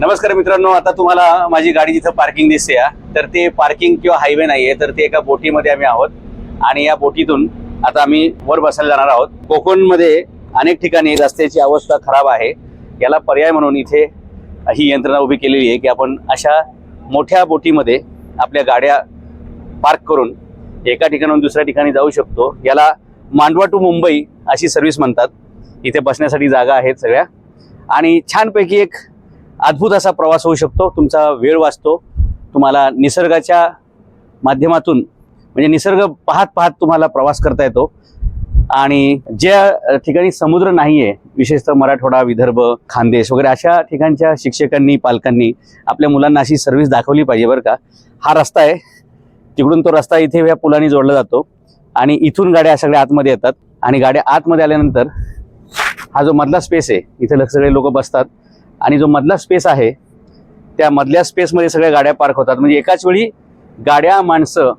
नमस्कार मित्रांनो, आता तुम्हाला माझी गाडी जिथं पार्किंग दिसते तर ते पार्किंग किंवा हायवे नाहीये, तर ते एका बोटीमध्ये आम्ही आहोत आणि या बोटीतून आता आम्ही वर बसायला जाणार आहोत। कोकणमध्ये अनेक ठिकाणी रस्त्याची अवस्था खराब आहे, याला पर्याय म्हणून इथे ही यंत्रणा उभी केलेली आहे की आपण अशा मोठ्या बोटीमध्ये आपल्या गाड्या पार्क करून एका ठिकाणाहून दुसऱ्या ठिकाणी जाऊ शकतो। याला मांडवा टू मुंबई अशी सर्व्हिस म्हणतात। इथे बसण्यासाठी जागा आहेत सगळ्या आणि छानपैकी एक अद्भुत असा प्रवास होऊ शकतो। तुमचा वेळ वाचतो, तुम्हाला निसर्गाच्या माध्यमातून म्हणजे निसर्ग पाहत पाहत तुम्हाला प्रवास करता येतो। आणि ज्या ठिकाणी समुद्र नाहीये, विशेषतः मराठवाडा, विदर्भ, खानदेश वगैरे अशा ठिकाणच्या शिक्षकांनी पालकांनी आपल्या मुलांना अशी सर्व्हिस दाखवली पाहिजे बरं का। हा रस्ता आहे, तिकडून तो रस्ता इथे या पुलाने जोडला जातो आणि इथून गाड्या सगळ्या आतमध्ये येतात आणि गाड्या आतमध्ये आल्यानंतर हा जो मधला स्पेस आहे, इथे सगळे लोक बसतात आणि जो मधला स्पेस आहे त्या मधल्या स्पेसमध्ये सगळ्या गाड्या पार्क होतात। म्हणजे एकाच वेळी गाड्या माणसं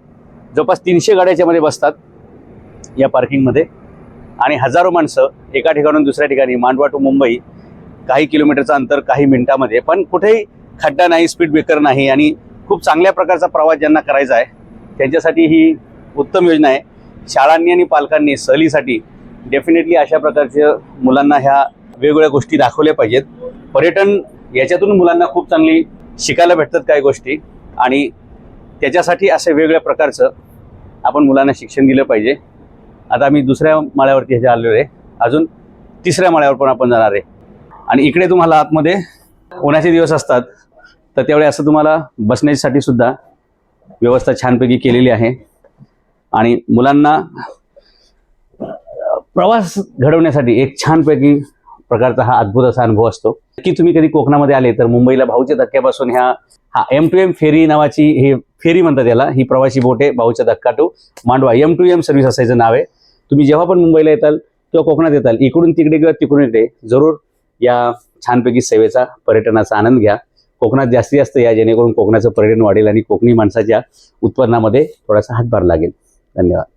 जवळपास 300 गाड्याच्या मध्ये बसतात या पार्किंगमध्ये आणि हजारो माणसं एका ठिकाणून दुसऱ्या ठिकाणी, मांडवा टू मुंबई काही किलोमीटरचं अंतर काही मिनिटामध्ये, पण कुठेही खड्डा नाही, स्पीड ब्रेकर नाही आणि खूप चांगल्या प्रकारचा प्रवास ज्यांना करायचा आहे त्यांच्यासाठी ही उत्तम योजना आहे। शाळांनी आणि पालकांनी सहलीसाठी डेफिनेटली अशा प्रकारच्या मुलांना ह्या वेगवेगळ्या गोष्टी दाखवल्या पाहिजेत। पर्यटन याच्यातून मुलांना खूप चांगली शिकायला भेटतात काही गोष्टी आणि त्याच्यासाठी असे वेगवेगळ्या प्रकारचं आपण मुलांना शिक्षण दिलं पाहिजे। आता आम्ही दुसऱ्या माळ्यावरती ह्याच्या आलेलो आहे, अजून तिसऱ्या माळ्यावर पण आपण जाणार आहे आणि इकडे तुम्हाला आतमध्ये उन्हाचे दिवस असतात तर त्यावेळी असं तुम्हाला बसण्यासाठी सुद्धा व्यवस्था छानपैकी केलेली आहे आणि मुलांना प्रवास घडवण्यासाठी एक छानपैकी प्रकारचा हा अद्भुत असा अनुभव असतो। की तुम्ही कधी कोकणामध्ये आले तर मुंबईला भाऊच्या धक्क्यापासून हा M2M फेरी नावाची, हे फेरी म्हणतात याला, ही प्रवासी बोट आहे भाऊच्या धक्का टू मांडवा, M2M सर्व्हिस असायचं नाव आहे। तुम्ही जेव्हा पण मुंबईला येताल किंवा कोकणात येताल, इकडून तिकडे किंवा तिकडून इकडे जरूर या छानपैकी सेवेचा, पर्यटनाचा आनंद घ्या। कोकणात जास्तीत जास्त या, जेणेकरून कोकणाचं पर्यटन वाढेल आणि कोकणी माणसाच्या उत्पन्नामध्ये थोडासा हातभार लागेल। धन्यवाद।